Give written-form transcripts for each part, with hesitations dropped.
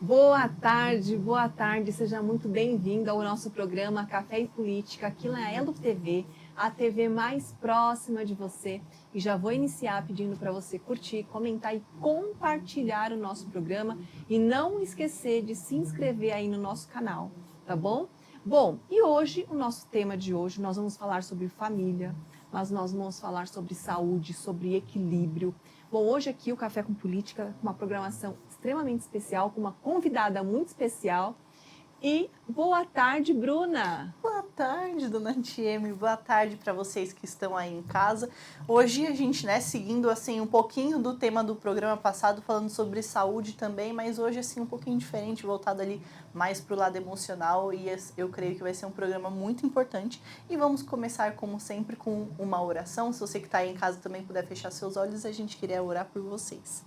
Boa tarde, seja muito bem-vindo ao nosso programa Café e Política aqui na Elo TV, a TV mais próxima de você. E já vou iniciar pedindo para você curtir, comentar e compartilhar o nosso programa e não esquecer de se inscrever aí no nosso canal, tá bom? Bom, e hoje, o nosso tema de hoje, nós vamos falar sobre família, mas nós vamos falar sobre saúde, sobre equilíbrio. Bom, hoje aqui o Café com Política, uma programação extremamente especial, com uma convidada muito especial. E boa tarde, Bruna! Boa tarde, dona Tieme. Boa tarde para vocês que estão aí em casa. Hoje a gente, seguindo assim um pouquinho do tema do programa passado, falando sobre saúde também, mas hoje assim um pouquinho diferente, voltado ali mais para o lado emocional, e eu creio que vai ser um programa muito importante. E vamos começar, como sempre, com uma oração. Se você que está aí em casa também puder fechar seus olhos, a gente queria orar por vocês.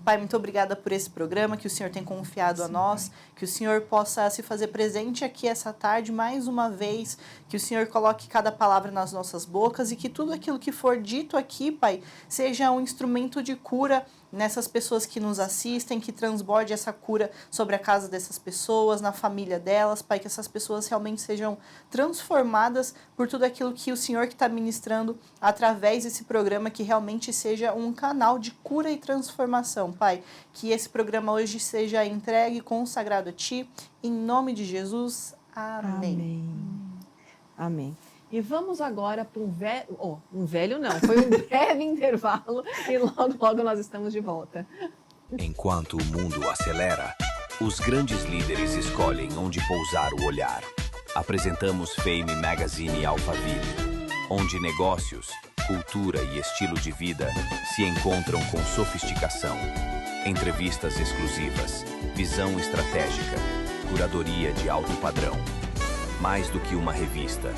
Pai, muito obrigada por esse programa que o Senhor tem confiado a nós, que o Senhor possa se fazer presente aqui essa tarde mais uma vez, que o Senhor coloque cada palavra nas nossas bocas e que tudo aquilo que for dito aqui, Pai, seja um instrumento de cura nessas pessoas que nos assistem, que transborde essa cura sobre a casa dessas pessoas, na família delas, Pai, que essas pessoas realmente sejam transformadas por tudo aquilo que o Senhor que está ministrando através desse programa, que realmente seja um canal de cura e transformação, Pai. Que esse programa hoje seja entregue, consagrado a Ti, em nome de Jesus. Amém. Amém. E vamos agora para um velho não, foi um breve intervalo e logo nós estamos de volta. Enquanto o mundo acelera, os grandes líderes escolhem onde pousar o olhar. Apresentamos Fame Magazine Alphaville, onde negócios, cultura e estilo de vida se encontram com sofisticação. Entrevistas exclusivas, visão estratégica, curadoria de alto padrão. Mais do que uma revista,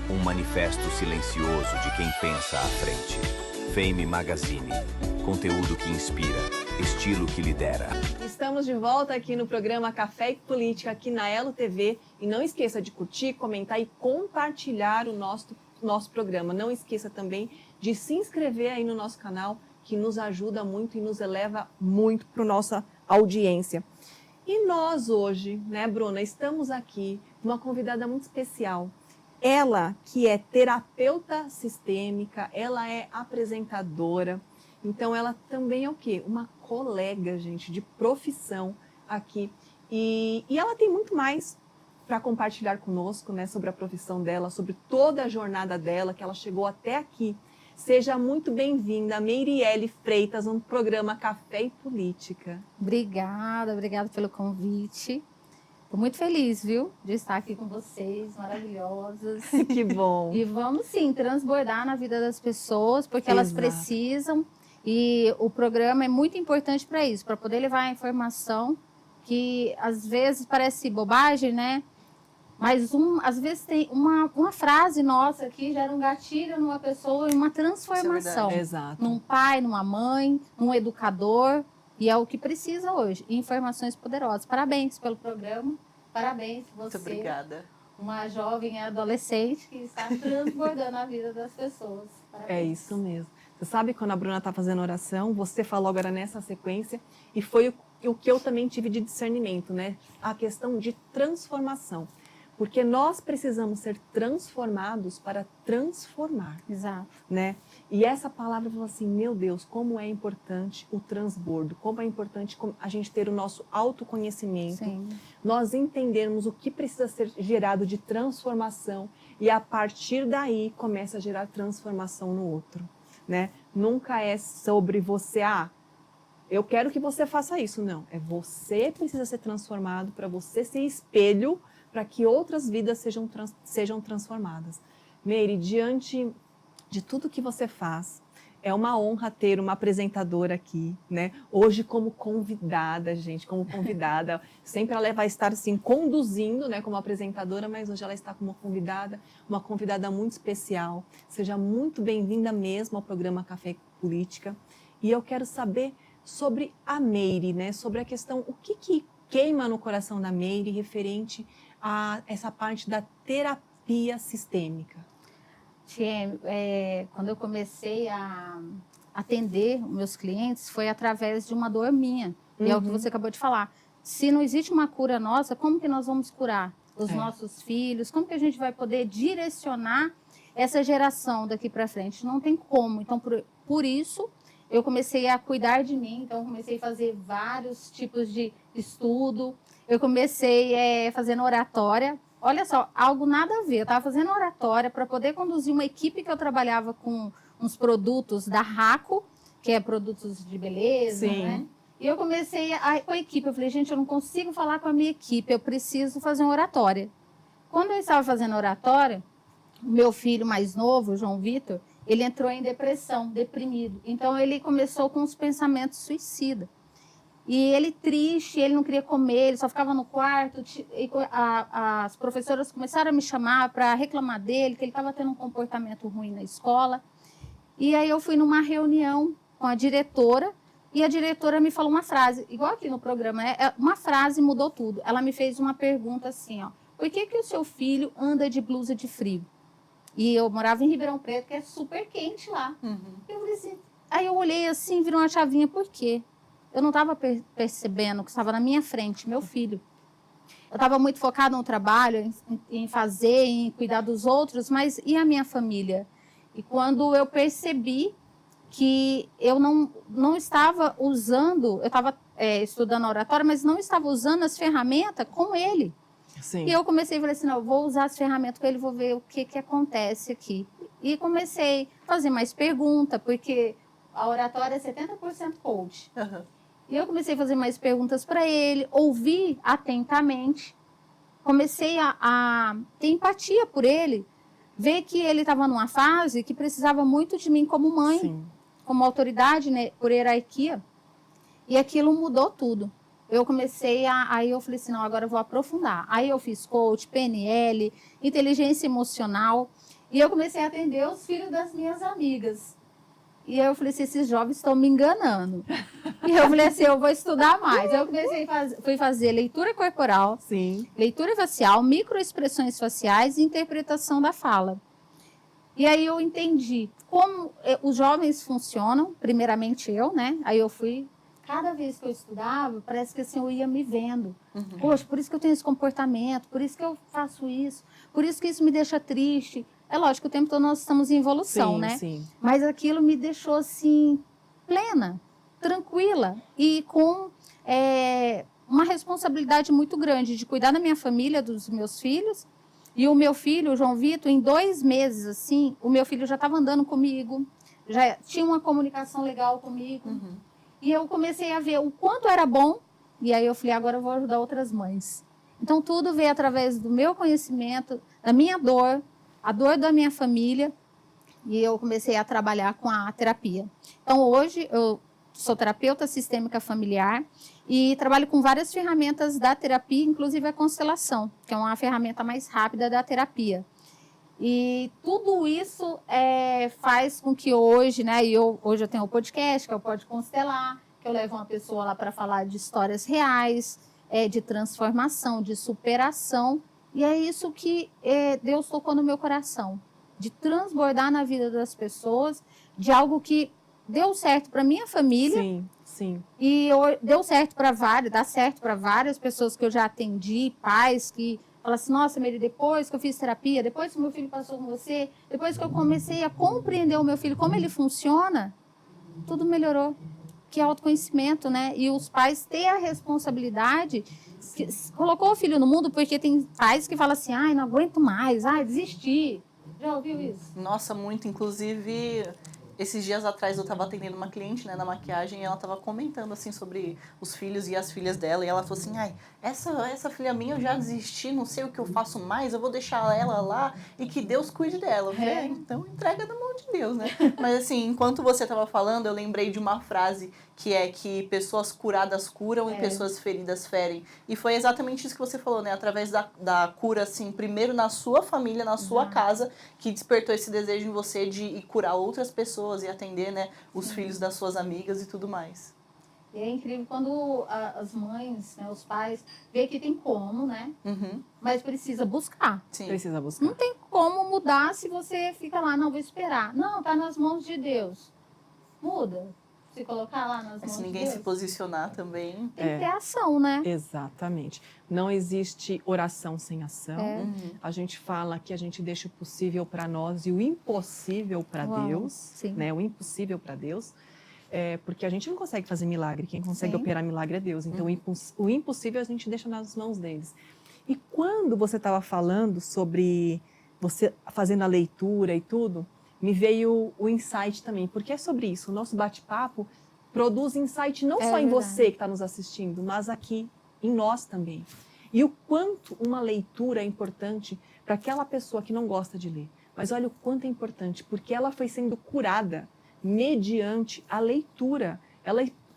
um manifesto silencioso de quem pensa à frente. Fame Magazine, conteúdo que inspira, estilo que lidera. Estamos de volta aqui no programa Café e Política, aqui na Elo TV. E não esqueça de curtir, comentar e compartilhar o nosso programa. Não esqueça também de se inscrever aí no nosso canal, que nos ajuda muito e nos eleva muito para a nossa audiência. E nós hoje, né, Bruna, estamos aqui com uma convidada muito especial. Ela que é terapeuta sistêmica, ela é apresentadora, então ela também é o quê? Uma colega, gente, de profissão aqui. E ela tem muito mais para compartilhar conosco, né, sobre a profissão dela, sobre toda a jornada dela, que ela chegou até aqui. Seja muito bem-vinda, Meiriele Freitas, no programa Café e Política. Obrigada pelo convite. Estou muito feliz, viu, de estar aqui com vocês, maravilhosas. Que bom. E vamos sim transbordar na vida das pessoas, porque elas precisam. E o programa é muito importante para isso, para poder levar a informação que às vezes parece bobagem, né? Mas às vezes tem uma frase nossa que gera um gatilho numa pessoa e uma transformação. Exato. Num pai, numa mãe, num educador. E é o que precisa hoje. Informações poderosas. Parabéns pelo programa. Parabéns você. Muito obrigada. Uma jovem adolescente que está transbordando a vida das pessoas. Parabéns. É isso mesmo. Você sabe, quando a Bruna está fazendo oração, você falou agora nessa sequência, e foi o que eu também tive de discernimento, né? A questão de transformação. Porque nós precisamos ser transformados para transformar. Exato. Né? E essa palavra falou assim, meu Deus, como é importante o transbordo, como é importante a gente ter o nosso autoconhecimento, Sim. nós entendermos o que precisa ser gerado de transformação e a partir daí começa a gerar transformação no outro. Né? Nunca é sobre você, eu quero que você faça isso, não. É você precisa ser transformado para você ser espelho para que outras vidas sejam transformadas. Meire, diante de tudo que você faz, é uma honra ter uma apresentadora aqui, né? Hoje como convidada, gente, como convidada. Sempre ela vai estar assim conduzindo, né, como apresentadora, mas hoje ela está como convidada, uma convidada muito especial. Seja muito bem-vinda mesmo ao programa Café Política. E eu quero saber sobre a Meire, né? Sobre a questão, o que queima no coração da Meire referente a essa parte da terapia sistêmica. Quando eu comecei a atender os meus clientes, foi através de uma dor minha. E é o que você acabou de falar. se não existe uma cura nossa, como que nós vamos curar os nossos filhos? Como que a gente vai poder direcionar essa geração daqui para frente? Não tem como. Então, por isso, eu comecei a cuidar de mim. Então, eu comecei a fazer vários tipos de estudo. Eu comecei fazendo oratória. Olha só, algo nada a ver. Eu estava fazendo oratória para poder conduzir uma equipe que eu trabalhava com uns produtos da Raco, que é produtos de beleza, né? E eu comecei com a equipe. Eu falei, gente, eu não consigo falar com a minha equipe, eu preciso fazer uma oratória. Quando eu estava fazendo oratória, o meu filho mais novo, o João Vitor, ele entrou em depressão, deprimido. Então, ele começou com os pensamentos suicidas. E ele triste, ele não queria comer, ele só ficava no quarto. E as professoras começaram a me chamar para reclamar dele, que ele estava tendo um comportamento ruim na escola. E aí eu fui numa reunião com a diretora, e a diretora me falou uma frase, igual aqui no programa, uma frase mudou tudo. Ela me fez uma pergunta assim, ó, por que o seu filho anda de blusa de frio? E eu morava em Ribeirão Preto, que é super quente lá. Eu falei assim, aí eu olhei assim, virou uma chavinha, por quê? Eu não estava percebendo que estava na minha frente, meu filho. Eu estava muito focada no trabalho, em fazer, em cuidar dos outros, mas e a minha família? E quando eu percebi que eu não estava usando, eu estava estudando oratória, mas não estava usando as ferramentas com ele. Sim. E eu comecei a falar assim, não, eu vou usar as ferramentas com ele, vou ver o que acontece aqui. E comecei a fazer mais perguntas, porque a oratória é 70% coach. E eu comecei a fazer mais perguntas para ele, ouvir atentamente, comecei a ter empatia por ele, ver que ele estava numa fase que precisava muito de mim como mãe, Sim. como autoridade, né, por hierarquia, e aquilo mudou tudo. Eu comecei aí eu falei assim, não, agora eu vou aprofundar. Aí eu fiz coach, PNL, inteligência emocional, e eu comecei a atender os filhos das minhas amigas. E aí eu falei assim, esses jovens estão me enganando. E eu falei assim, eu vou estudar mais. Eu comecei fui fazer leitura corporal, Sim. leitura facial, microexpressões faciais e interpretação da fala. E aí eu entendi como os jovens funcionam, primeiramente eu, né? Aí eu fui, cada vez que eu estudava, parece que assim, eu ia me vendo. Poxa, por isso que eu tenho esse comportamento, por isso que eu faço isso, por isso que isso me deixa triste. É lógico, o tempo todo nós estamos em evolução, né? Sim. Mas aquilo me deixou assim, plena, tranquila e com uma responsabilidade muito grande de cuidar da minha família, dos meus filhos. E o meu filho, o João Vitor, em 2 meses, assim, o meu filho já estava andando comigo, já tinha uma comunicação legal comigo. E eu comecei a ver o quanto era bom, e aí eu falei, agora eu vou ajudar outras mães. Então, tudo veio através do meu conhecimento, da minha dor, a dor da minha família, e eu comecei a trabalhar com a terapia. Então, hoje, eu sou terapeuta sistêmica familiar e trabalho com várias ferramentas da terapia, inclusive a constelação, que é uma ferramenta mais rápida da terapia. E tudo isso faz com que hoje, né, hoje eu tenho o podcast, que é o Pode Constelar, que eu levo uma pessoa lá para falar de histórias reais, de transformação, de superação, e é isso que Deus tocou no meu coração, de transbordar na vida das pessoas, de algo que deu certo para minha família. Sim. E deu certo dá certo para várias pessoas que eu já atendi, pais que falam assim, nossa, Mary, depois que eu fiz terapia, depois que meu filho passou com você, depois que eu comecei a compreender o meu filho, como ele funciona, tudo melhorou. Que é autoconhecimento, né? E os pais têm a responsabilidade, colocou o filho no mundo, porque tem pais que falam assim, ai, não aguento mais, ai, desisti. Já ouviu isso? Nossa, muito. Inclusive, esses dias atrás eu estava atendendo uma cliente, né, na maquiagem, e ela estava comentando, assim, sobre os filhos e as filhas dela, e ela falou assim, ai, essa filha minha eu já desisti, não sei o que eu faço mais, eu vou deixar ela lá e que Deus cuide dela. Eu falei, então entrega na mão de Deus, né? Mas, assim, enquanto você estava falando, eu lembrei de uma frase que é que pessoas curadas curam e pessoas feridas ferem. E foi exatamente isso que você falou, né? Através da cura, assim, primeiro na sua família, na sua casa, que despertou esse desejo em você de ir curar outras pessoas e atender, né, os filhos das suas amigas e tudo mais. E é incrível quando as mães, né, os pais, vê que tem como, né? Mas precisa buscar. Sim. Precisa buscar. Não tem como mudar se você fica lá, não, vou esperar. Não, tá nas mãos de Deus. Muda. se colocar lá nas mãos Se de ninguém Deus. se posicionar também. Tem que ter ação, né? Exatamente. Não existe oração sem ação. É. A gente fala que a gente deixa o possível para nós e o impossível para Uau, Deus, sim. né? O impossível para Deus, porque a gente não consegue fazer milagre. Quem consegue Sim. operar milagre é Deus. Então, o impossível a gente deixa nas mãos deles. E quando você estava falando sobre você fazendo a leitura e tudo, me veio o insight também, porque é sobre isso. O nosso bate-papo produz insight não só em verdade. você que está nos assistindo, mas aqui em nós também. E o quanto uma leitura é importante para aquela pessoa que não gosta de ler. Mas olha o quanto é importante, porque ela foi sendo curada mediante a leitura.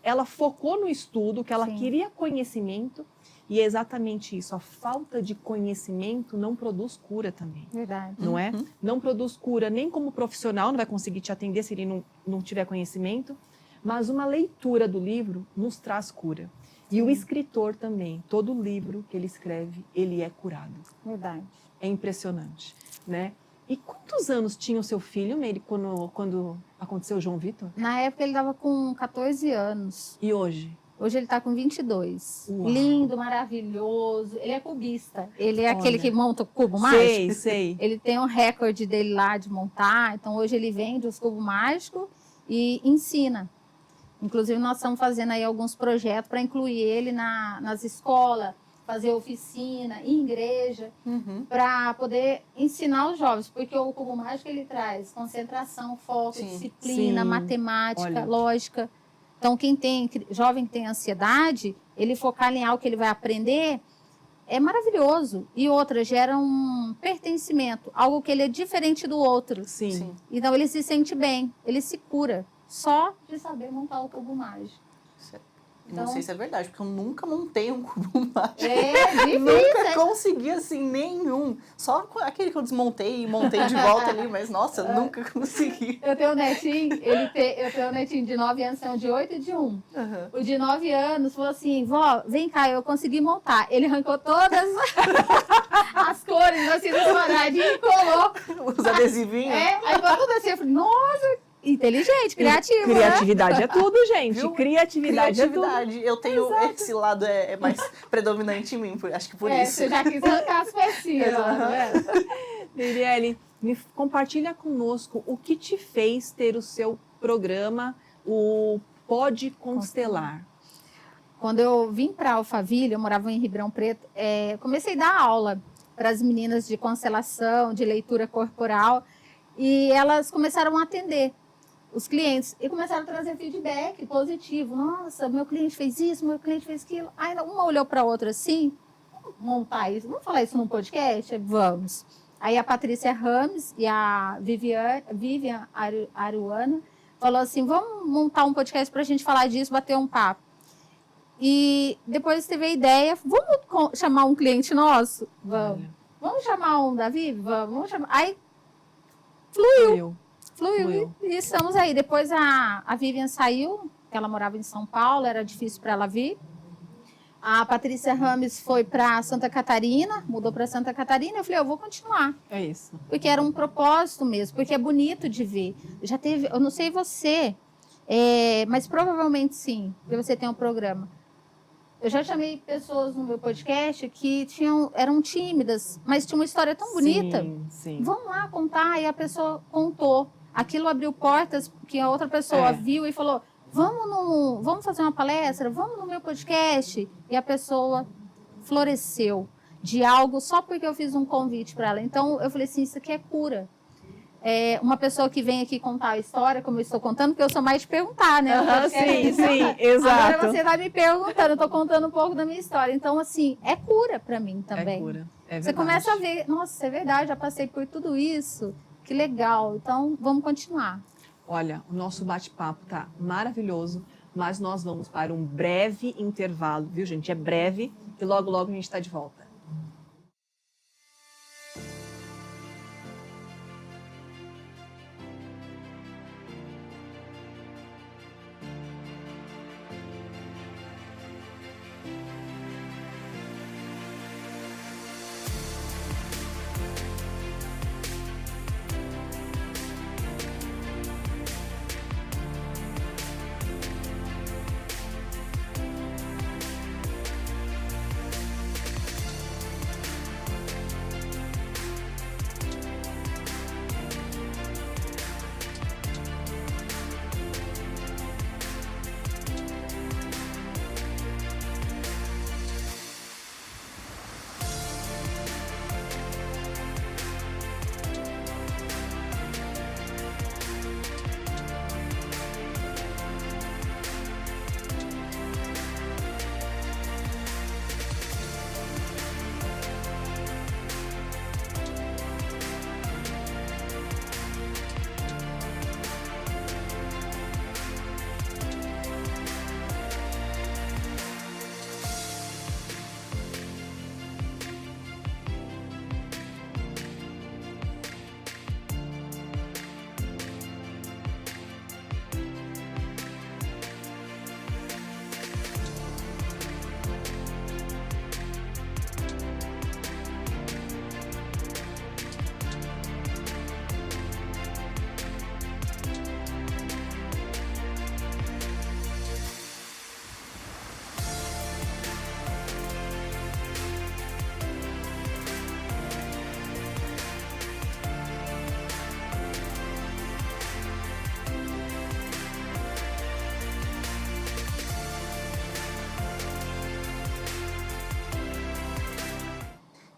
Ela focou no estudo, que ela Sim. queria conhecimento, e é exatamente isso. A falta de conhecimento não produz cura também. Verdade. Não é? Não produz cura nem como profissional, não vai conseguir te atender se ele não tiver conhecimento, mas uma leitura do livro nos traz cura. E o escritor também, todo livro que ele escreve, ele é curado. Verdade. É impressionante, né? E quantos anos tinha o seu filho, Meire, quando aconteceu o João Vitor? Na época ele estava com 14 anos. E hoje? Hoje ele está com 22. Uau. Lindo, maravilhoso. Ele é cubista. Ele é Olha. aquele que monta o cubo Sei, mágico. sei. Ele tem um recorde dele lá de montar. Então hoje ele vende os cubos mágicos e ensina. Inclusive nós estamos fazendo aí alguns projetos para incluir ele nas escolas, fazer oficina, em igreja, para poder ensinar os jovens. Porque o cubo mágico ele traz concentração, foco, Sim. disciplina, Sim. matemática, Olha. lógica. Então, jovem que tem ansiedade, ele focar em algo que ele vai aprender, é maravilhoso. E outra, gera um pertencimento, algo que ele é diferente do outro. Sim. Então, ele se sente bem, ele se cura, só de saber montar o cubo mágico. Não sei se é verdade, porque eu nunca montei um cubo mágico. É difícil, Nunca hein? consegui, assim, nenhum. Só aquele que eu desmontei e montei de volta ali, mas, nossa, eu nunca consegui. Eu tenho um netinho, eu tenho um netinho de 9 anos, tem um de 8 e de 1. O de 9 anos falou assim, vó, vem cá, eu consegui montar. Ele arrancou todas as cores, assim, do quadradinho e colou. Os adesivinhos. Aí ficou tudo assim, eu falei, nossa, inteligente, criativo, né? Criatividade é tudo, gente. Viu? Criatividade é tudo. Criatividade. Eu tenho esse lado é mais predominante em mim, acho que por isso. Você já quis arrancar as pecinhas, lá, tá vendo? Mirielle, compartilha conosco o que te fez ter o seu programa, o Pode Constelar. Quando eu vim para Alphaville, eu morava em Ribeirão Preto, comecei a dar aula para as meninas de constelação, de leitura corporal, e elas começaram a atender os clientes e começaram a trazer feedback positivo. Nossa, meu cliente fez isso, meu cliente fez aquilo. Aí uma olhou para a outra assim, vamos montar isso, vamos falar isso num podcast? Vamos. Aí a Patrícia Rames e a Vivian Aruana falou assim, vamos montar um podcast para a gente falar disso, bater um papo. E depois teve a ideia, vamos chamar um cliente nosso? Vamos. Olha. Vamos chamar um da Vivi? Vamos chamar. Aí fluiu e estamos aí. Depois a Vivian saiu, ela morava em São Paulo, era difícil para ela vir. A Patrícia Rames foi para Santa Catarina, mudou para Santa Catarina. Eu falei, eu vou continuar. É isso. Porque era um propósito mesmo, porque é bonito de ver. Já teve, eu não sei você, mas provavelmente sim, porque você tem um programa. Eu já chamei pessoas no meu podcast que eram tímidas, mas tinham uma história tão bonita. Sim. Vamos lá contar, e a pessoa contou. Aquilo abriu portas que a outra pessoa viu e falou, vamos fazer uma palestra, vamos no meu podcast. E a pessoa floresceu de algo só porque eu fiz um convite para ela. Então, eu falei assim, isso aqui é cura. Uma pessoa que vem aqui contar a história, como eu estou contando, porque eu sou mais de perguntar, né? Sim, exato. Agora você vai me perguntando, eu estou contando um pouco da minha história. Então, assim, é cura para mim também. É cura, é verdade. Você começa a ver, nossa, é verdade, já passei por tudo isso, que legal. Então, vamos continuar. Olha, o nosso bate-papo tá maravilhoso, mas nós vamos para um breve intervalo, viu, gente? É breve e logo, logo a gente está de volta.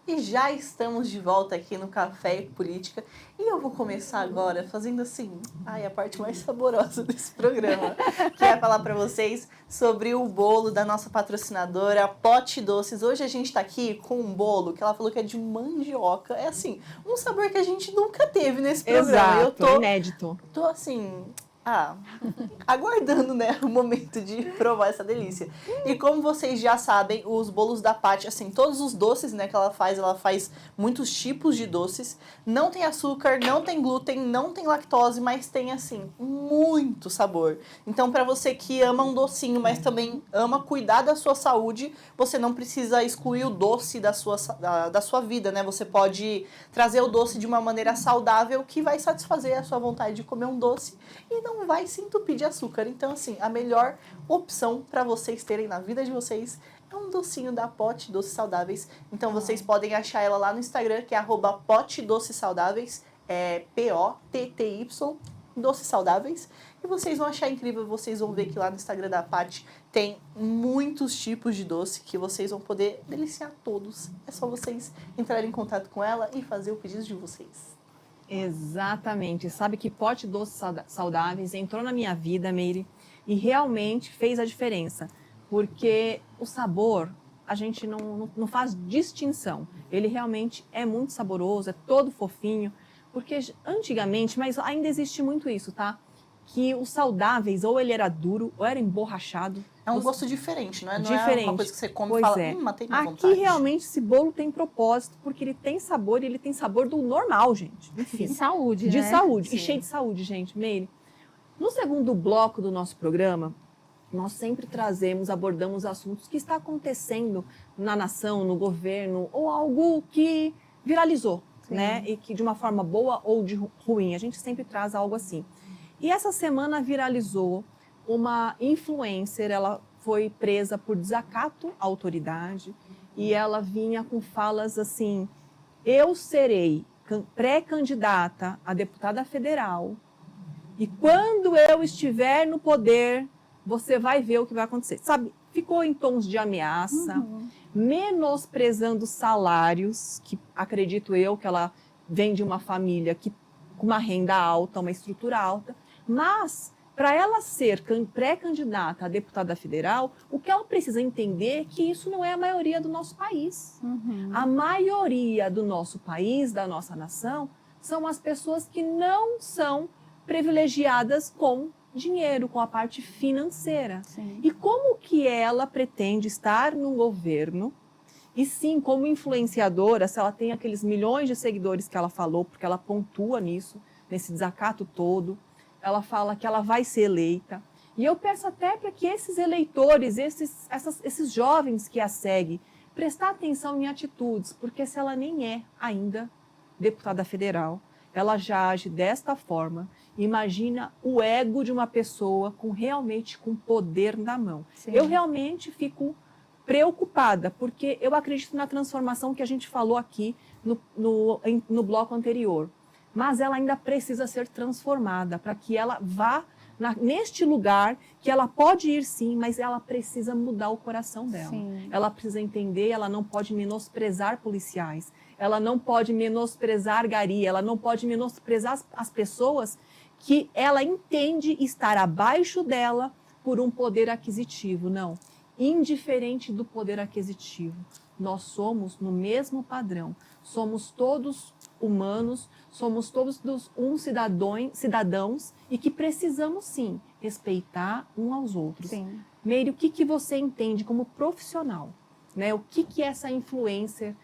E já estamos de volta aqui no Café e Política. E eu vou começar agora fazendo assim, a parte mais saborosa desse programa, que é falar para vocês sobre o bolo da nossa patrocinadora, Pote Doces. Hoje a gente tá aqui com um bolo que ela falou que é de mandioca. É assim, um sabor que a gente nunca teve nesse programa. Exato, inédito. Tô assim, aguardando, né, o momento de provar essa delícia. E como vocês já sabem, os bolos da Paty, assim, todos os doces, né, que ela faz muitos tipos de doces. Não tem açúcar, não tem glúten, não tem lactose, mas tem, assim, muito sabor. Então, para você que ama um docinho, mas também ama cuidar da sua saúde, você não precisa excluir o doce da sua vida, né? Você pode trazer o doce de uma maneira saudável que vai satisfazer a sua vontade de comer um doce e não vai se entupir de açúcar. Então, assim, a melhor opção para vocês terem na vida de vocês é um docinho da Pote Doces Saudáveis. Então, vocês podem achar ela lá no Instagram, que é @PoteDocesSaudáveis, POTTY, Doces Saudáveis. E vocês vão achar incrível, vocês vão ver que lá no Instagram da Paty tem muitos tipos de doce que vocês vão poder deliciar todos. É só vocês entrarem em contato com ela e fazer o pedido de vocês. Exatamente. Sabe que Pote Doces Saudáveis entrou na minha vida, Meire, e realmente fez a diferença. Porque o sabor, a gente não faz distinção. Ele realmente é muito saboroso, é todo fofinho. Porque antigamente, mas ainda existe muito isso, tá? Que os saudáveis, ou ele era duro, ou era emborrachado. É um gosto diferente, não é? Não diferente. É uma coisa que você come pois e fala, é. matei minha Aqui vontade. realmente esse bolo tem propósito, porque ele tem sabor e ele tem sabor do normal, gente. Enfim. De saúde, De né? saúde. Sim. E cheio de saúde, gente. Meire, no segundo bloco do nosso programa, nós sempre abordamos assuntos que está acontecendo na nação, no governo, ou algo que viralizou, né? E que de uma forma boa ou de ruim. A gente sempre traz algo assim. E essa semana viralizou uma influencer, ela foi presa por desacato à autoridade e ela vinha com falas assim: eu serei pré-candidata a deputada federal e quando eu estiver no poder, você vai ver o que vai acontecer. Sabe, ficou em tons de ameaça, menosprezando salários, que acredito eu que ela vem de uma família com uma renda alta, uma estrutura alta, mas para ela ser pré-candidata a deputada federal, o que ela precisa entender é que isso não é a maioria do nosso país. A maioria do nosso país, da nossa nação, são as pessoas que não são privilegiadas com dinheiro, com a parte financeira. Sim. E como que ela pretende estar no governo? E sim, como influenciadora, se ela tem aqueles milhões de seguidores que ela falou, porque ela pontua nisso, nesse desacato todo, ela fala que ela vai ser eleita. E eu peço até para que esses eleitores, esses jovens que a seguem, prestar atenção em atitudes, porque se ela nem é ainda deputada federal, ela já age desta forma. Imagina o ego de uma pessoa realmente com poder na mão. Sim. Eu realmente fico preocupada, porque eu acredito na transformação que a gente falou aqui no bloco anterior. Mas ela ainda precisa ser transformada para que ela vá neste lugar, que ela pode ir sim, mas ela precisa mudar o coração dela. Sim. Ela precisa entender, ela não pode menosprezar policiais, ela não pode menosprezar gari, ela não pode menosprezar as pessoas que ela entende estar abaixo dela por um poder aquisitivo. Não, indiferente do poder aquisitivo, nós somos no mesmo padrão, somos todos humanos, somos todos cidadãos e que precisamos sim respeitar uns aos outros. Sim. Meire, o que você entende como profissional? Né? O que essa influencer,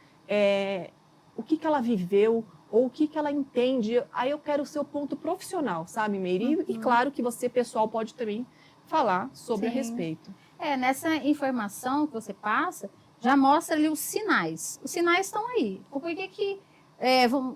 o que ela viveu ou o que ela entende? Aí eu quero o seu ponto profissional, sabe, Meire? E claro que você, pessoal, pode também falar sobre a respeito. Nessa informação que você passa, já mostra ali os sinais. Os sinais estão aí. Por que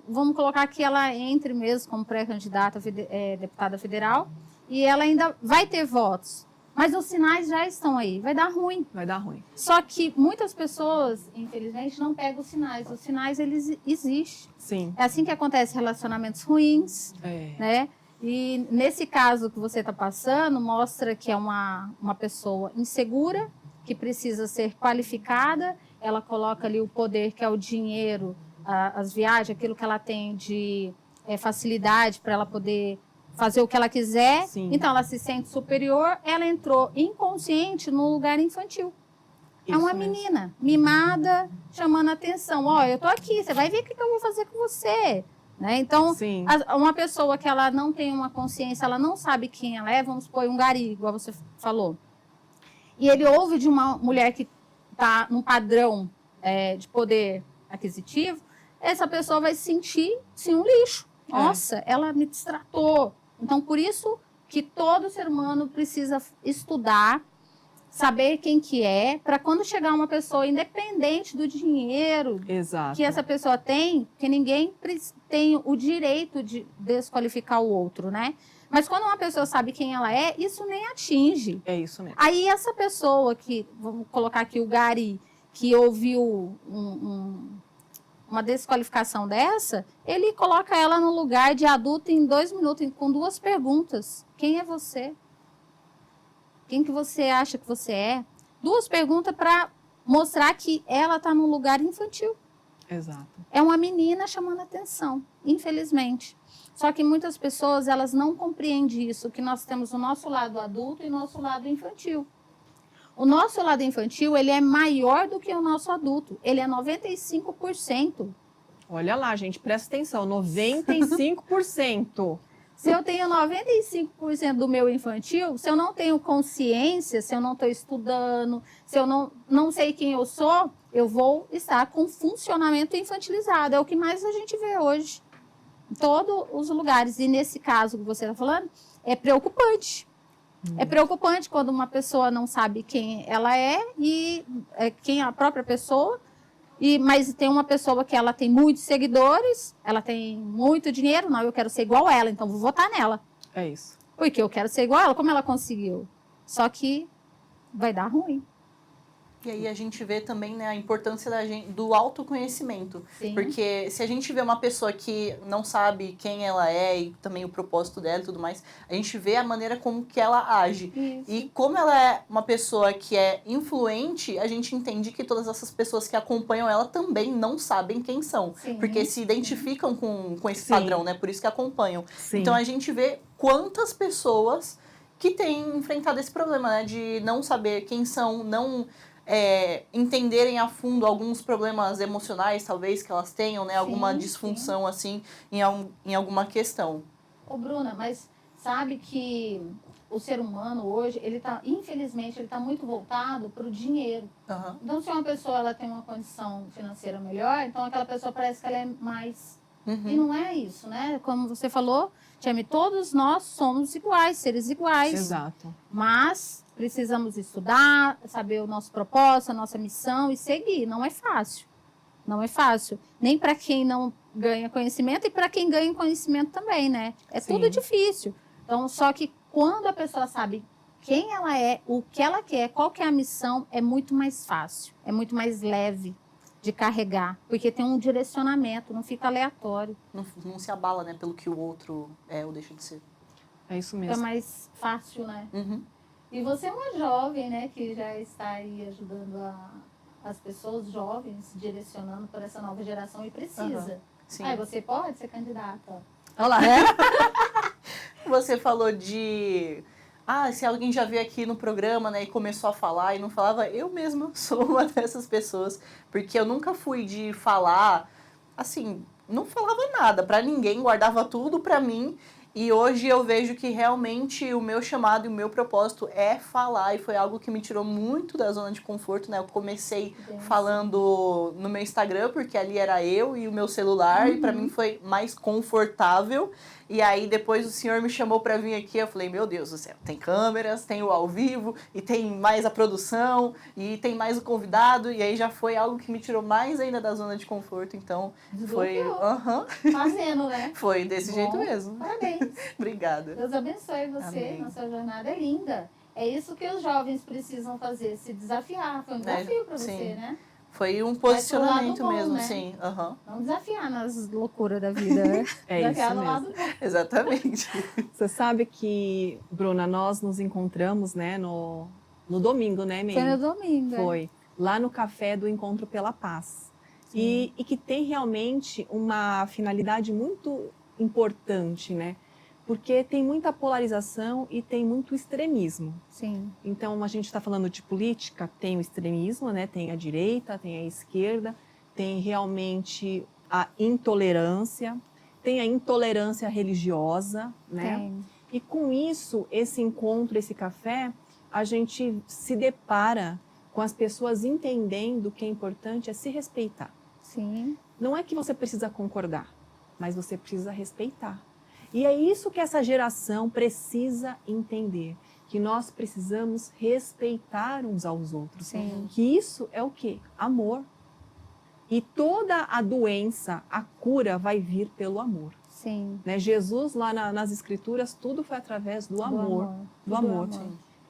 vamos colocar que ela entre mesmo como pré-candidata a deputada federal e ela ainda vai ter votos. Mas os sinais já estão aí. Vai dar ruim. Vai dar ruim. Só que muitas pessoas, infelizmente, não pegam os sinais. Os sinais, eles existem. Sim. É assim que acontece relacionamentos ruins, né? E nesse caso que você está passando, mostra que é uma pessoa insegura, que precisa ser qualificada ela coloca ali o poder, que é o dinheiro, as viagens, aquilo que ela tem de facilidade para ela poder fazer o que ela quiser. Sim. Então, ela se sente superior, ela entrou inconsciente no lugar infantil. É Isso uma mesmo. menina mimada, chamando a atenção. Ó, eu tô aqui, você vai ver o que eu vou fazer com você. Né? Então, Sim. uma pessoa que ela não tem uma consciência, ela não sabe quem ela é, vamos supor, um gari, igual você falou. E ele ouve de uma mulher que está num padrão de poder aquisitivo, essa pessoa vai se sentir, sim, um lixo. Nossa, ela me destratou. Então, por isso que todo ser humano precisa estudar, saber quem que é, para quando chegar uma pessoa, independente do dinheiro Exato. que essa pessoa tem, que ninguém tem o direito de desqualificar o outro, né? Mas quando uma pessoa sabe quem ela é, isso nem atinge. É isso mesmo. Aí essa pessoa que, vamos colocar aqui o gari, que ouviu uma desqualificação dessa, ele coloca ela no lugar de adulto em 2 minutos, com 2 perguntas. Quem é você? Quem que você acha que você é? 2 perguntas para mostrar que ela está num lugar infantil. Exato. É uma menina chamando atenção, infelizmente. Só que muitas pessoas, elas não compreendem isso, que nós temos o nosso lado adulto e o nosso lado infantil. O nosso lado infantil, ele é maior do que o nosso adulto. Ele é 95%. Olha lá, gente, presta atenção, 95%. Se eu tenho 95% do meu infantil, se eu não tenho consciência, se eu não estou estudando, se eu não sei quem eu sou, eu vou estar com funcionamento infantilizado. É o que mais a gente vê hoje. Em todos os lugares. E nesse caso que você está falando, é preocupante. É preocupante quando uma pessoa não sabe quem ela é e quem é a própria pessoa. Mas tem uma pessoa que ela tem muitos seguidores, ela tem muito dinheiro, não, eu quero ser igual a ela, então vou votar nela. É isso. Porque eu quero ser igual a ela, como ela conseguiu? Só que vai dar ruim. E aí a gente vê também, né, a importância do autoconhecimento. Sim. Porque se a gente vê uma pessoa que não sabe quem ela é e também o propósito dela e tudo mais, a gente vê a maneira como que ela age. Isso. E como ela é uma pessoa que é influente, a gente entende que todas essas pessoas que acompanham ela também não sabem quem são. Sim. Porque se identificam com esse Sim. padrão, né? Por isso que acompanham. Sim. Então a gente vê quantas pessoas que têm enfrentado esse problema, né? De não saber quem são, não entenderem a fundo alguns problemas emocionais, talvez, que elas tenham, né? Alguma Sim, disfunção, assim, em alguma questão. Ô, Bruna, mas sabe que o ser humano hoje, infelizmente, ele está muito voltado para o dinheiro. Uhum. Então, se uma pessoa ela tem uma condição financeira melhor, então aquela pessoa parece que ela é mais... E não é isso, né? Como você falou, Tiame, todos nós somos iguais, seres iguais. Exato. Mas precisamos estudar, saber o nosso propósito, a nossa missão e seguir. Não é fácil. Não é fácil. Nem para quem não ganha conhecimento e para quem ganha conhecimento também, né? É Sim. tudo difícil. Então, só que quando a pessoa sabe quem ela é, o que ela quer, qual que é a missão, é muito mais fácil. É muito mais leve de carregar, porque tem um direcionamento, não fica aleatório. Não se abala, né? Pelo que o outro é ou deixa de ser. É isso É mesmo. mais fácil, né? Uhum. E você é uma jovem, né, que já está aí ajudando as pessoas jovens, direcionando para essa nova geração e precisa. Sim. Aí você pode ser candidata. Olha lá. Você falou de... se alguém já veio aqui no programa, né, e começou a falar e não falava, eu mesma sou uma dessas pessoas, porque eu nunca fui de falar, assim, não falava nada pra ninguém, guardava tudo pra mim, e hoje eu vejo que realmente o meu chamado e o meu propósito é falar, e foi algo que me tirou muito da zona de conforto, né, eu comecei falando no meu Instagram, porque ali era eu e o meu celular, e pra mim foi mais confortável. E aí depois o senhor me chamou para vir aqui, eu falei, meu Deus do céu, tem câmeras, tem o ao vivo, e tem mais a produção, e tem mais o convidado, e aí já foi algo que me tirou mais ainda da zona de conforto, então foi... Fazendo, né? Foi desse Bom, jeito mesmo. Parabéns. Obrigada. Deus abençoe você Amém. na sua jornada, é linda. É isso que os jovens precisam fazer, se desafiar. Foi um desafio para você, sim. né? Foi um posicionamento bom, mesmo, né? sim. Não desafiar nas loucuras da vida, né? É Desafiar isso no lado mesmo. bom. Exatamente. Você sabe que, Bruna, nós nos encontramos, né, no domingo, né, May? Foi no domingo. Foi. lá no café do Encontro pela Paz. E que tem realmente uma finalidade muito importante, né? Porque tem muita polarização e tem muito extremismo. Sim. Então, a gente está falando de política, tem o extremismo, né? Tem a direita, tem a esquerda, tem realmente a intolerância, tem a intolerância religiosa, né? Tem. E com isso, esse encontro, esse café, a gente se depara com as pessoas entendendo que é importante é se respeitar. Sim. Não é que você precisa concordar, mas você precisa respeitar. E é isso que essa geração precisa entender, que nós precisamos respeitar uns aos outros. Sim. Que isso é o quê? Amor. E toda a doença, a cura vai vir pelo amor. Sim. Né? Jesus, lá nas Escrituras, tudo foi através do amor. Do amor.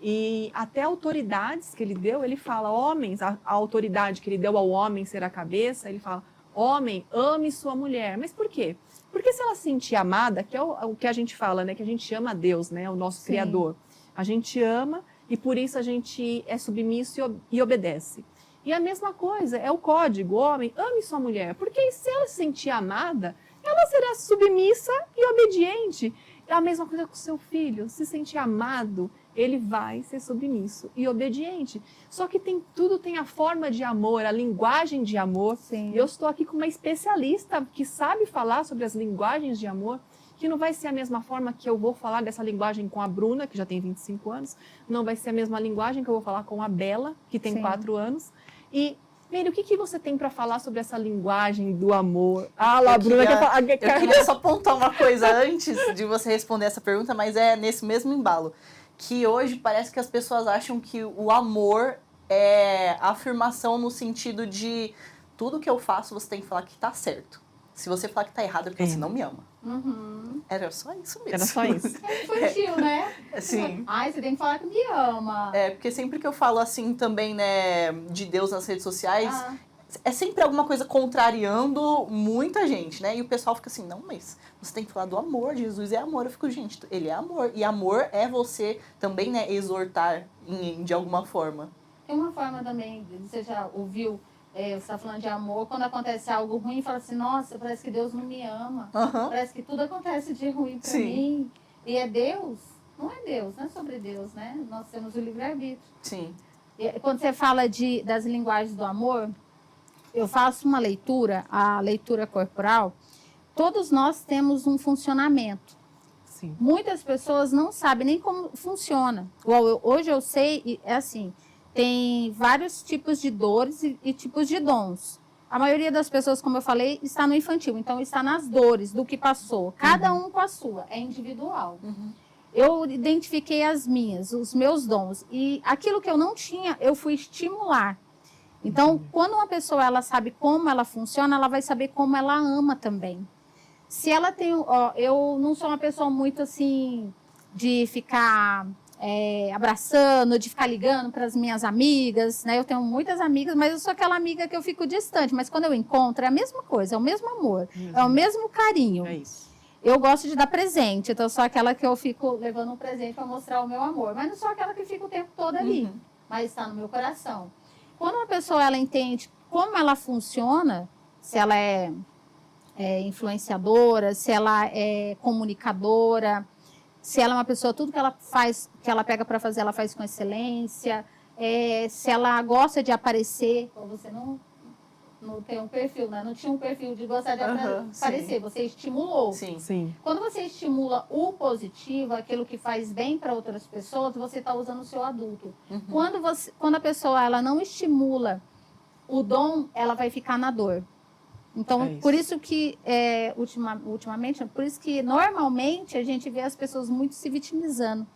E até autoridades que ele deu, ele fala, homens, a autoridade que ele deu ao homem ser a cabeça, ele fala, homem, ame sua mulher. Mas por quê? Porque se ela se sentir amada, que é o que a gente fala, né? Que a gente ama a Deus, né? O nosso Criador. A gente ama e por isso a gente é submisso e obedece. E a mesma coisa, é o código, homem, ame sua mulher. Porque se ela se sentir amada, ela será submissa e obediente. É a mesma coisa com o seu filho, se sentir amado, ele vai ser submisso e obediente. Só que tudo tem a forma de amor, a linguagem de amor. Sim. E eu estou aqui com uma especialista que sabe falar sobre as linguagens de amor, que não vai ser a mesma forma que eu vou falar dessa linguagem com a Bruna, que já tem 25 anos, não vai ser a mesma linguagem que eu vou falar com a Bela, que tem 4 anos. E, Meire, o que você tem para falar sobre essa linguagem do amor? Ah, lá, Bruna quer falar. Eu queria só apontar uma coisa antes de você responder essa pergunta, mas é nesse mesmo embalo. Que hoje parece que as pessoas acham que o amor é afirmação no sentido de tudo que eu faço você tem que falar que tá certo. Se você falar que tá errado é porque você não me ama. Uhum. Era só isso mesmo. Era só isso. É infantil, né? Sim. Ai, você tem que falar que me ama. É, porque sempre que eu falo assim também, né, de Deus nas redes sociais, é sempre alguma coisa contrariando muita gente, né? E o pessoal fica assim, não, mas você tem que falar do amor, Jesus é amor. Eu fico, gente, ele é amor. E amor é você também, né, exortar de alguma forma. Tem uma forma também, você já ouviu, você está falando de amor, quando acontece algo ruim, fala assim, nossa, parece que Deus não me ama. Uhum. Parece que tudo acontece de ruim para mim. E é Deus? Não é Deus, não é sobre Deus, né? Nós temos o livre-arbítrio. Sim. E quando você fala das linguagens do amor, eu faço uma leitura, a leitura corporal, todos nós temos um funcionamento. Sim. Muitas pessoas não sabem nem como funciona. Hoje eu sei, é assim, tem vários tipos de dores e tipos de dons. A maioria das pessoas, como eu falei, está no infantil. Então, está nas dores do que passou. Cada um com a sua. É individual. Uhum. Eu identifiquei as minhas, os meus dons. E aquilo que eu não tinha, eu fui estimular. Então, quando uma pessoa ela sabe como ela funciona, ela vai saber como ela ama também. Se ela tem... eu não sou uma pessoa muito assim de ficar... abraçando, de ficar ligando para as minhas amigas, né? Eu tenho muitas amigas, mas eu sou aquela amiga que eu fico distante. Mas quando eu encontro, é a mesma coisa, é o mesmo amor, é o mesmo carinho. É isso. Eu gosto de dar presente, então eu sou aquela que eu fico levando um presente para mostrar o meu amor. Mas não sou aquela que fica o tempo todo ali, mas está no meu coração. Quando uma pessoa ela entende como ela funciona, se ela é influenciadora, se ela é comunicadora, se ela é uma pessoa, tudo que ela faz, que ela pega para fazer, ela faz com excelência. Se ela gosta de aparecer, ou você não tem um perfil, né? Não tinha um perfil de gostar de aparecer, sim. Você estimulou. Sim. Sim. Quando você estimula o positivo, aquilo que faz bem para outras pessoas, você está usando o seu adulto. Quando a pessoa ela não estimula o dom, ela vai ficar na dor. Então, por isso que, ultimamente, por isso que normalmente a gente vê as pessoas muito se vitimizando.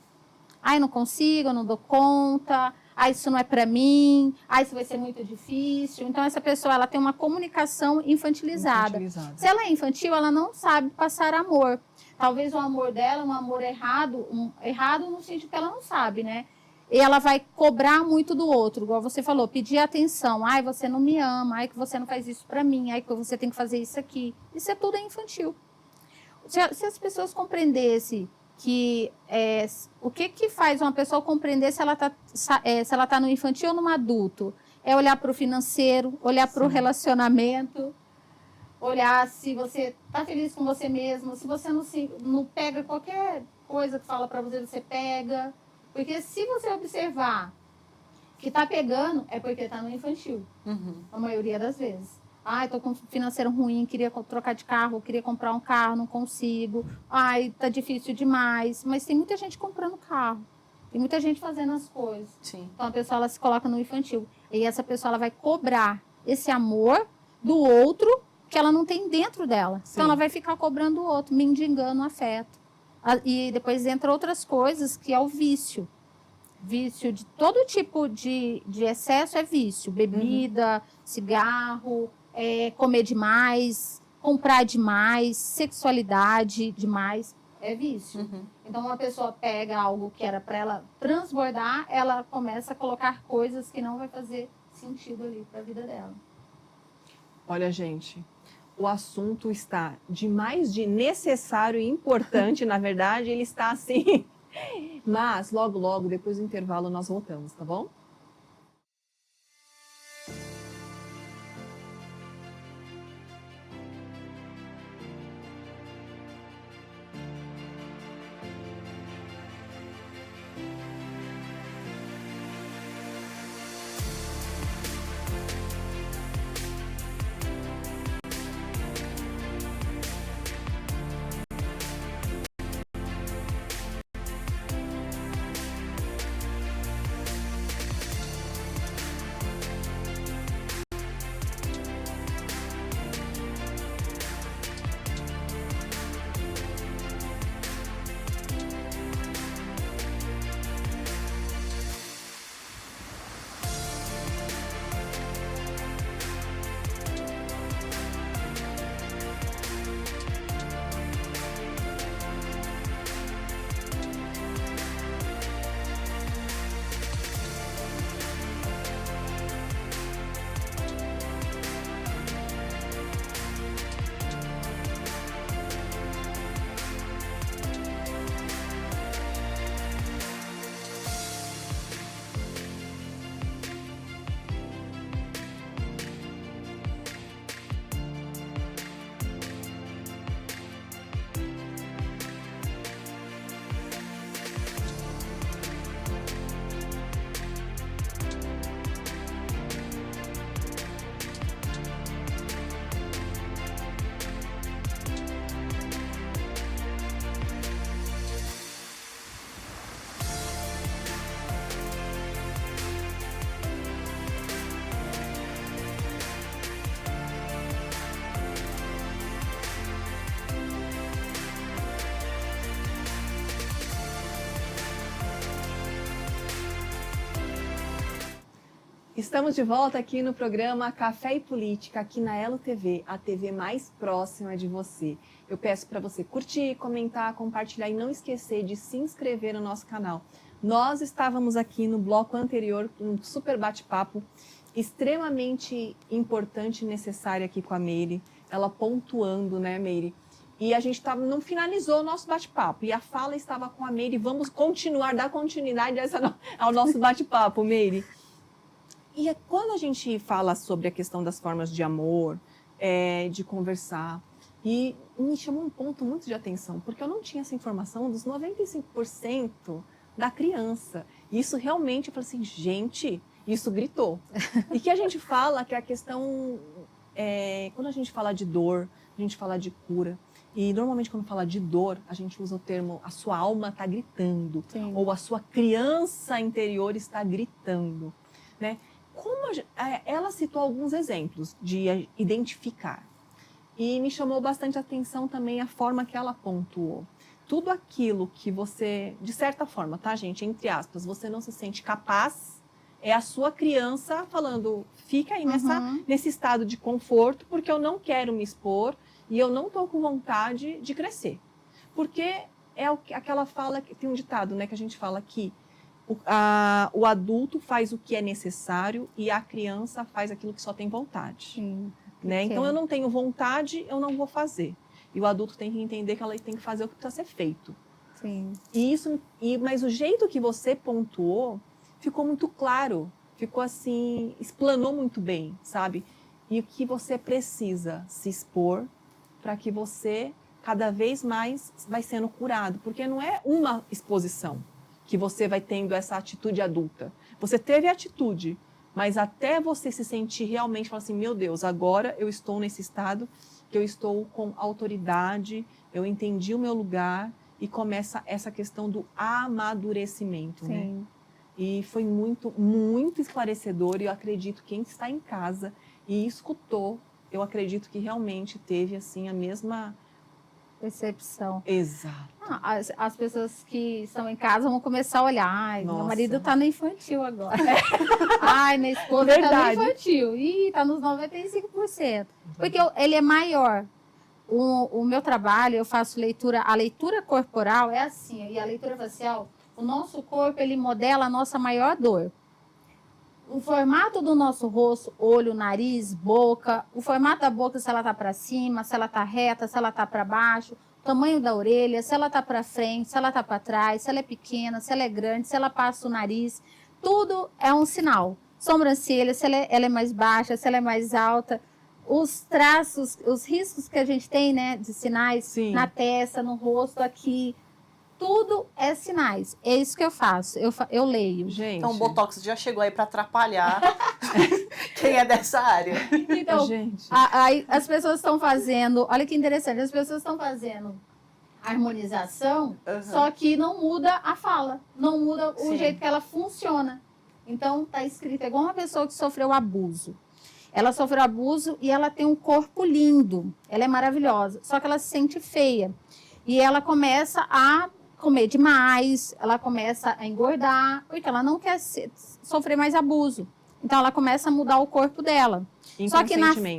Ai, não consigo, eu não dou conta, ai, isso não é para mim, ai, isso vai ser muito difícil. Então, essa pessoa, ela tem uma comunicação infantilizada. Se ela é infantil, ela não sabe passar amor. Talvez o amor dela é um amor errado, errado no sentido que ela não sabe, né? E ela vai cobrar muito do outro, igual você falou, pedir atenção. Ai, você não me ama, ai, que você não faz isso para mim, ai, que você tem que fazer isso aqui. Isso é tudo infantil. Se as pessoas compreendessem que o que faz uma pessoa compreender se ela tá no infantil ou no adulto, é olhar para o financeiro, olhar para o relacionamento, olhar se você está feliz com você mesmo, se você não pega qualquer coisa que fala para você, você pega. Porque se você observar que está pegando, é porque está no infantil, a maioria das vezes. Ai, tô com financeiro ruim, queria trocar de carro, queria comprar um carro, não consigo. Ai, tá difícil demais. Mas tem muita gente comprando carro. Tem muita gente fazendo as coisas. Sim. Então a pessoa ela se coloca no infantil. E essa pessoa ela vai cobrar esse amor do outro que ela não tem dentro dela. Sim. Então ela vai ficar cobrando o outro, mendigando o afeto. E depois entra outras coisas, que é o vício. Vício de todo tipo de excesso é vício. Bebida, cigarro, comer demais, comprar demais, sexualidade demais, é vício. Então, uma pessoa pega algo que era para ela transbordar, ela começa a colocar coisas que não vai fazer sentido ali para a vida dela. Olha, gente, o assunto está demais de necessário e importante, na verdade, ele está assim. Mas, logo, logo, depois do intervalo, nós voltamos, tá bom? Estamos de volta aqui no programa Café e Política, aqui na Elo TV, a TV mais próxima de você. Eu peço para você curtir, comentar, compartilhar e não esquecer de se inscrever no nosso canal. Nós estávamos aqui no bloco anterior, um super bate-papo extremamente importante e necessário aqui com a Meire, ela pontuando, né, Meire? E a gente não finalizou o nosso bate-papo, e a fala estava com a Meire. Vamos continuar, dar continuidade ao nosso bate-papo, Meire. E quando a gente fala sobre a questão das formas de amor, de conversar, e me chamou um ponto muito de atenção, porque eu não tinha essa informação dos 95% da criança. E isso realmente, eu falei assim, gente, isso gritou. E que a gente fala que a questão, quando a gente fala de dor, a gente fala de cura. E normalmente quando fala de dor, a gente usa o termo a sua alma está gritando. Sim. Ou a sua criança interior está gritando, né? Ela citou alguns exemplos de identificar. E me chamou bastante atenção também a forma que ela pontuou. Tudo aquilo que você, de certa forma, tá, gente? Entre aspas, você não se sente capaz, é a sua criança falando, fica aí nesse estado de conforto, porque eu não quero me expor e eu não estou com vontade de crescer. Porque aquela fala, tem um ditado, né, que a gente fala que o adulto faz o que é necessário e a criança faz aquilo que só tem vontade. Sim, né? Então, eu não tenho vontade, eu não vou fazer. E o adulto tem que entender que ela tem que fazer o que precisa ser feito. Sim. Mas o jeito que você pontuou ficou muito claro, ficou assim, explanou muito bem, sabe? E o que você precisa se expor para que você cada vez mais vai sendo curado, porque não é uma exposição que você vai tendo essa atitude adulta. Você teve atitude, mas até você se sentir realmente, falar assim, meu Deus, agora eu estou nesse estado que eu estou com autoridade, eu entendi o meu lugar e começa essa questão do amadurecimento, né? Sim. E foi muito, muito esclarecedor e eu acredito que quem está em casa e escutou, eu acredito que realmente teve assim a mesma Percepção. exato. As pessoas que estão em casa vão começar a olhar. Ai, meu Nossa. marido tá no infantil agora. Ai, minha esposa tá Verdade. no infantil. Ih, tá nos 95%. Porque ele é maior. O meu trabalho, eu faço leitura. A leitura corporal é assim, e a leitura facial, o nosso corpo, ele modela a nossa maior dor. O formato do nosso rosto, olho, nariz, boca, o formato da boca, se ela está para cima, se ela está reta, se ela está para baixo, o tamanho da orelha, se ela está para frente, se ela está para trás, se ela é pequena, se ela é grande, se ela passa o nariz, tudo é um sinal. Sobrancelha, se ela é mais baixa, se ela é mais alta, os traços, os riscos que a gente tem, né, de sinais Sim. na testa, no rosto, aqui, tudo é sinais. É isso que eu faço. Eu leio. Gente. Então o Botox já chegou aí para atrapalhar quem é dessa área. Então, gente. aí as pessoas estão fazendo, olha que interessante, as pessoas estão fazendo harmonização, só que não muda a fala, não muda o Sim. jeito que ela funciona. Então, tá escrito, é igual uma pessoa que sofreu abuso. Ela sofreu abuso e ela tem um corpo lindo, ela é maravilhosa, só que ela se sente feia. E ela começa a comer demais, ela começa a engordar, porque ela não quer sofrer mais abuso. Então, ela começa a mudar o corpo dela. Só que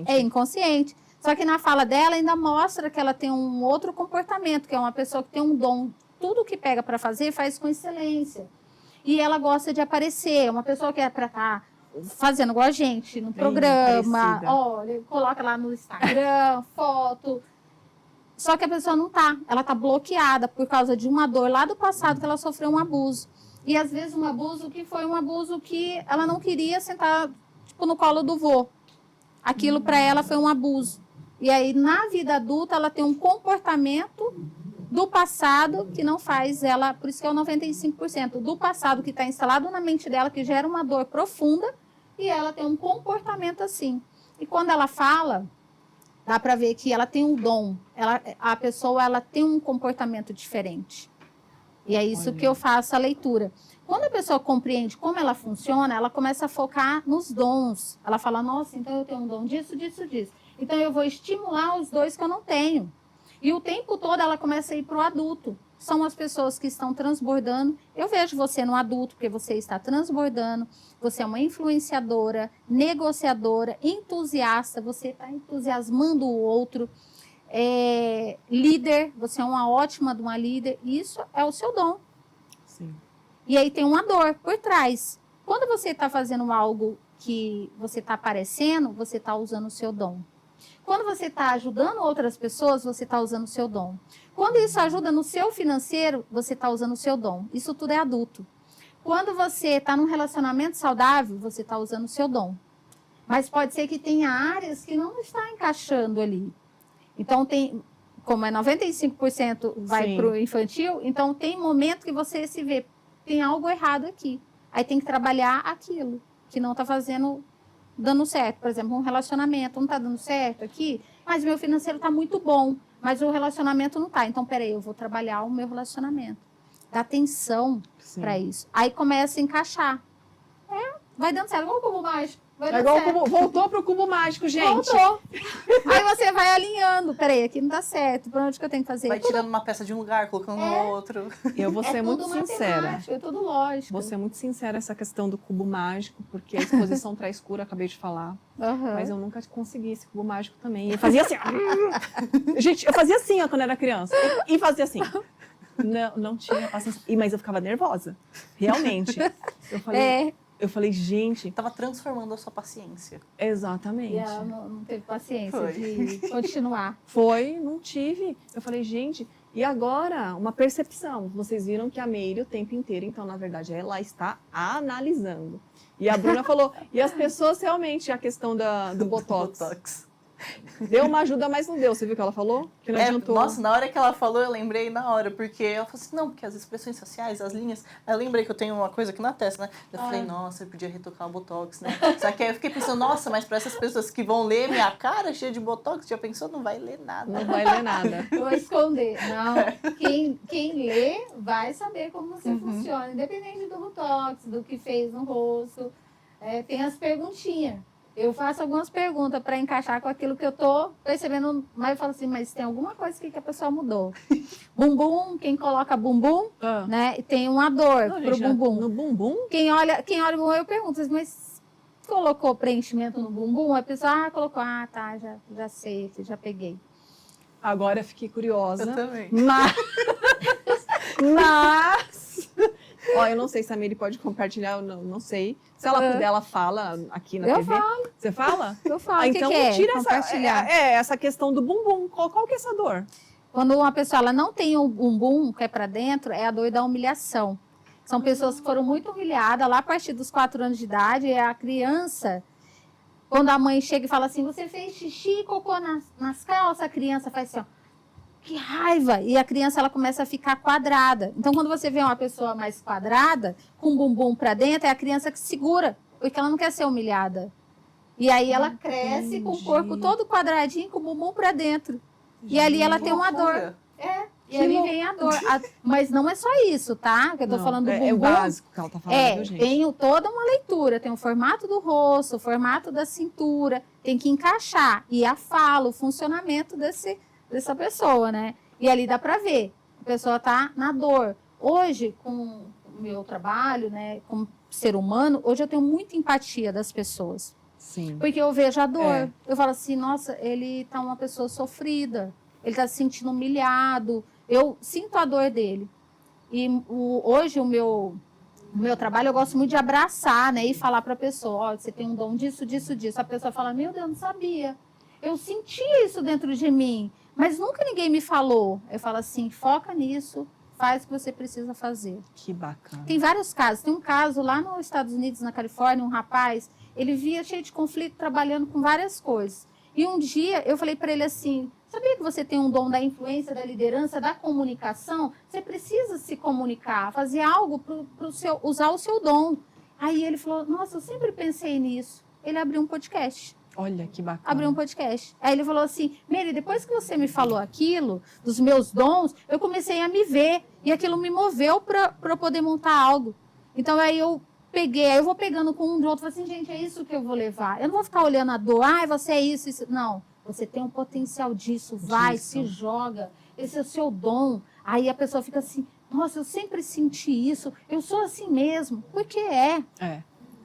é inconsciente. Só que na fala dela ainda mostra que ela tem um outro comportamento, que é uma pessoa que tem um dom. Tudo que pega para fazer, faz com excelência. E ela gosta de aparecer. É uma pessoa que é para estar fazendo igual a gente, no programa. Olha, coloca lá no Instagram, foto. Só que a pessoa não tá. Ela tá bloqueada por causa de uma dor lá do passado que ela sofreu um abuso. E às vezes um abuso que foi um abuso que ela não queria sentar tipo, no colo do vô. Aquilo para ela foi um abuso. E aí na vida adulta ela tem um comportamento do passado que não faz ela, por isso que é o 95%, do passado que está instalado na mente dela, que gera uma dor profunda, e ela tem um comportamento assim. E quando ela fala, dá para ver que ela tem um dom, a pessoa ela tem um comportamento diferente. E é isso que eu faço a leitura. Quando a pessoa compreende como ela funciona, ela começa a focar nos dons. Ela fala, nossa, então eu tenho um dom disso, disso, disso. Então eu vou estimular os dois que eu não tenho. E o tempo todo ela começa a ir para o adulto. São as pessoas que estão transbordando. Eu vejo você no adulto, porque você está transbordando. Você é uma influenciadora, negociadora, entusiasta. Você está entusiasmando o outro. Líder, você é uma ótima de uma líder. Isso é o seu dom. Sim. E aí tem uma dor por trás. Quando você está fazendo algo que você está aparecendo, você está usando o seu dom. Quando você está ajudando outras pessoas, você está usando o seu dom. Quando isso ajuda no seu financeiro, você está usando o seu dom. Isso tudo é adulto. Quando você está num relacionamento saudável, você está usando o seu dom. Mas pode ser que tenha áreas que não está encaixando ali. Então, como é 95% vai para o infantil, então tem momento que você se vê, tem algo errado aqui. Aí tem que trabalhar aquilo que não está dando certo. Por exemplo, um relacionamento não está dando certo aqui, mas meu financeiro está muito bom, mas o relacionamento não está. Então, peraí, eu vou trabalhar o meu relacionamento. Dá atenção para isso. Aí começa a encaixar. Vai dando certo. Igual o cubo mágico. Voltou pro cubo mágico, gente. Voltou. Aí você vai alinhando. Peraí, aqui não dá certo. Para onde que eu tenho que fazer? Vai tirando uma peça de um lugar, colocando no outro. Eu vou ser muito sincera. É tudo lógico. Vou ser muito sincera essa questão do cubo mágico, porque a exposição traz cura, acabei de falar. Mas eu nunca consegui esse cubo mágico também. Eu fazia assim. Gente, eu fazia assim ó, quando era criança. E fazia assim. Não tinha paciência. Mas eu ficava nervosa. Realmente. Eu falei, gente... Tava transformando a sua paciência. Exatamente. E ela não teve paciência de continuar. Não tive. Eu falei, gente, E agora, uma percepção. Vocês viram que a Meire o tempo inteiro, então, na verdade, ela está analisando. E a Bruna falou, e as pessoas realmente, a questão do Botox. Deu uma ajuda, mas não deu. Você viu o que ela falou? Que não adiantou. Nossa, na hora que ela falou, eu lembrei na hora, porque ela falou assim, não, porque as expressões faciais, as linhas... Eu lembrei que eu tenho uma coisa aqui na testa, né? Eu falei, nossa, eu podia retocar o Botox, né? Só que aí eu fiquei pensando, nossa, mas para essas pessoas que vão ler minha cara cheia de Botox, já pensou, não vai ler nada. Não vai ler nada. Eu vou esconder. Não, quem lê vai saber como você funciona, independente do Botox, do que fez no rosto. Tem as perguntinhas. Eu faço algumas perguntas para encaixar com aquilo que eu tô percebendo, mas eu falo assim, mas tem alguma coisa que a pessoa mudou. Bumbum, quem coloca bumbum, né? E tem uma dor pro bumbum. No bumbum? Quem olha o bumbum, eu pergunto, mas colocou preenchimento no bumbum? A pessoa, colocou, tá, já sei, já peguei. Agora eu fiquei curiosa. Eu também. Mas ó, eu não sei se a Meire pode compartilhar, eu não sei. Se ela puder, ela fala aqui na TV. Eu falo. Você fala? Eu falo. Então que tira compartilhar. essa questão do bumbum. Qual que é essa dor? Quando uma pessoa ela não tem um bumbum que é para dentro, é a dor da humilhação. São pessoas que foram muito humilhadas lá a partir dos 4 anos de idade. E a criança, quando a mãe chega e fala assim, você fez xixi e cocô nas calças, a criança faz assim, ó. Que raiva! E a criança ela começa a ficar quadrada. Então, quando você vê uma pessoa mais quadrada, com o bumbum para dentro, é a criança que segura, porque ela não quer ser humilhada. E aí ela cresce com o corpo todo quadradinho, com o bumbum para dentro. E ali ela tem uma dor. E ali vem a dor. Mas não é só isso, tá? Que eu tô falando do bumbum. É o básico que ela tá falando, viu, gente? Tem toda uma leitura. Tem o formato do rosto, o formato da cintura. Tem que encaixar. E a fala, o funcionamento dessa pessoa, né? E ali dá para ver, a pessoa tá na dor. Hoje, com o meu trabalho, né, como ser humano, hoje eu tenho muita empatia das pessoas. Sim. Porque eu vejo a dor. Eu falo assim, nossa, ele tá uma pessoa sofrida, ele tá se sentindo humilhado, eu sinto a dor dele. E hoje o meu trabalho, eu gosto muito de abraçar, né, e falar para a pessoa, você tem um dom disso, disso, disso. A pessoa fala, meu Deus, não sabia. Eu senti isso dentro de mim. Mas nunca ninguém me falou. Eu falo assim, foca nisso, faz o que você precisa fazer. Que bacana. Tem vários casos. Tem um caso lá nos Estados Unidos, na Califórnia, um rapaz, ele via cheio de conflito, trabalhando com várias coisas. E um dia eu falei para ele assim, sabia que você tem um dom da influência, da liderança, da comunicação? Você precisa se comunicar, fazer algo para usar o seu dom. Aí ele falou, nossa, eu sempre pensei nisso. Ele abriu um podcast. Olha, que bacana. Abriu um podcast. Aí ele falou assim, Meire, depois que você me falou aquilo, dos meus dons, eu comecei a me ver. E aquilo me moveu para eu poder montar algo. Então aí eu peguei, aí eu vou pegando com um do outro, falei assim, gente, é isso que eu vou levar. Eu não vou ficar olhando a dor, você é isso, isso. Não, você tem um potencial disso, vai, se joga. Esse é o seu dom. Aí a pessoa fica assim, nossa, eu sempre senti isso, eu sou assim mesmo. Porque é.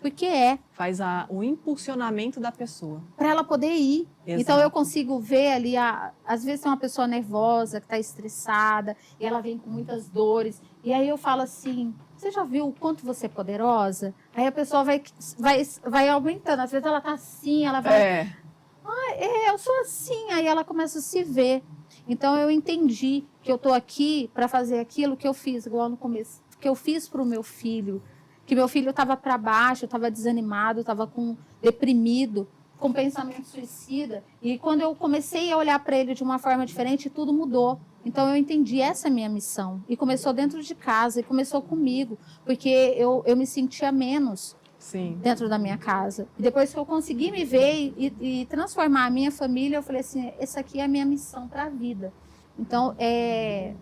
Porque faz o impulsionamento da pessoa. Para ela poder ir. Exato. Então eu consigo ver ali, às vezes tem uma pessoa nervosa, que está estressada, e ela vem com muitas dores. E aí eu falo assim, você já viu o quanto você é poderosa? Aí a pessoa vai aumentando. Às vezes ela tá assim, ela vai... eu sou assim. Aí ela começa a se ver. Então eu entendi que eu tô aqui para fazer aquilo que eu fiz, igual no começo, que eu fiz para o meu filho. Que meu filho estava para baixo, estava desanimado, estava deprimido, com pensamento suicida. E quando eu comecei a olhar para ele de uma forma diferente, tudo mudou. Então eu entendi, essa é a minha missão. E começou dentro de casa, e começou comigo, porque eu me sentia menos dentro da minha casa. E depois que eu consegui me ver e transformar a minha família, eu falei assim, essa aqui é a minha missão para a vida. Então,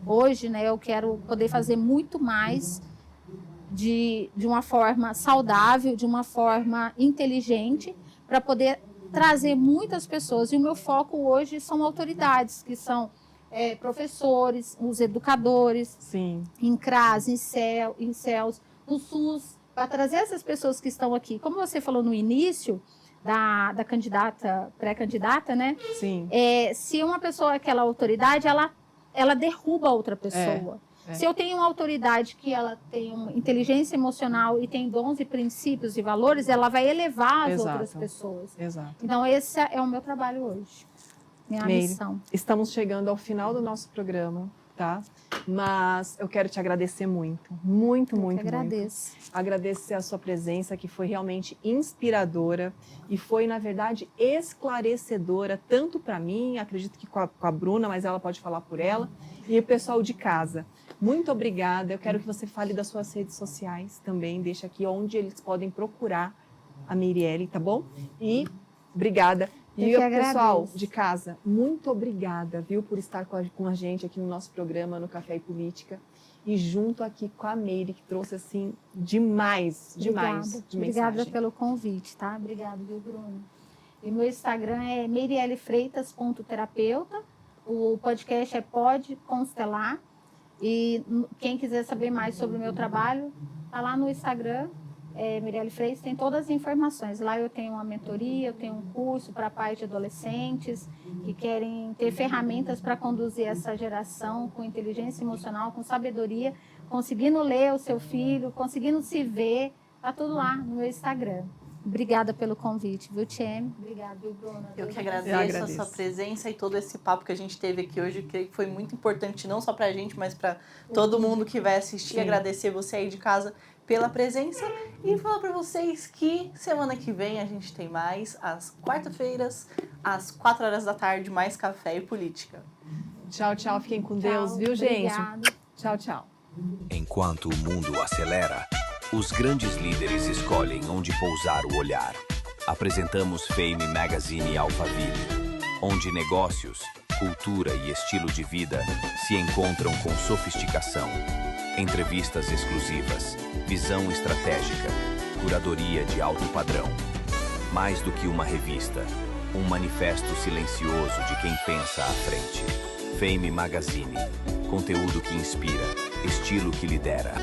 hoje, né, eu quero poder fazer muito mais de uma forma saudável, de uma forma inteligente, para poder trazer muitas pessoas. E o meu foco hoje são autoridades, que são professores, os educadores, em CRAS, em CELS, no SUS, para trazer essas pessoas que estão aqui. Como você falou no início, da candidata, pré-candidata, né? Sim. Se uma pessoa é aquela autoridade, ela derruba a outra pessoa. Se eu tenho uma autoridade que ela tem uma inteligência emocional e tem dons e princípios e valores, ela vai elevar as outras pessoas. Exato. Então, esse é o meu trabalho hoje. Minha Meire, missão. Estamos chegando ao final do nosso programa. tá? Mas eu quero te agradecer muito, muito, muito, muito. Agradeço. Agradecer a sua presença, que foi realmente inspiradora e foi, na verdade, esclarecedora, tanto para mim, acredito que com a Bruna, mas ela pode falar por ela, e o pessoal de casa. Muito obrigada. Eu quero que você fale das suas redes sociais também, deixa aqui onde eles podem procurar a Meirelles, tá bom? E obrigada. E o pessoal de casa, muito obrigada, viu, por estar com a gente aqui no nosso programa, no Café e Política. E junto aqui com a Meire, que trouxe, assim, demais de mensagem. Obrigada pelo convite, tá? Obrigada, viu, Bruno? E meu Instagram é meirellefreitas.terapeuta. O podcast é Pode Constelar. E quem quiser saber mais sobre o meu trabalho, tá lá no Instagram. Meirelles Freitas, tem todas as informações. Lá eu tenho uma mentoria, eu tenho um curso para pais de adolescentes que querem ter ferramentas para conduzir essa geração com inteligência emocional, com sabedoria, conseguindo ler o seu filho, conseguindo se ver. Tá tudo lá no meu Instagram. Obrigada pelo convite, viu, Tieme? Obrigada, viu, Bruna? Eu que agradeço a sua presença e todo esse papo que a gente teve aqui hoje. Creio que foi muito importante, não só pra gente, mas para todo mundo que vai assistir. Sim. Agradecer você aí de casa pela presença e falar para vocês que semana que vem a gente tem mais, às quarta-feiras, às 4 horas da tarde, mais Café e Política. Tchau, tchau. Fiquem com Deus, viu, gente? Obrigada. Tchau, tchau. Enquanto o mundo acelera, os grandes líderes escolhem onde pousar o olhar. Apresentamos Fame Magazine Alphaville, onde negócios, cultura e estilo de vida se encontram com sofisticação. Entrevistas exclusivas, visão estratégica, curadoria de alto padrão. Mais do que uma revista, um manifesto silencioso de quem pensa à frente. Fame Magazine, conteúdo que inspira, estilo que lidera.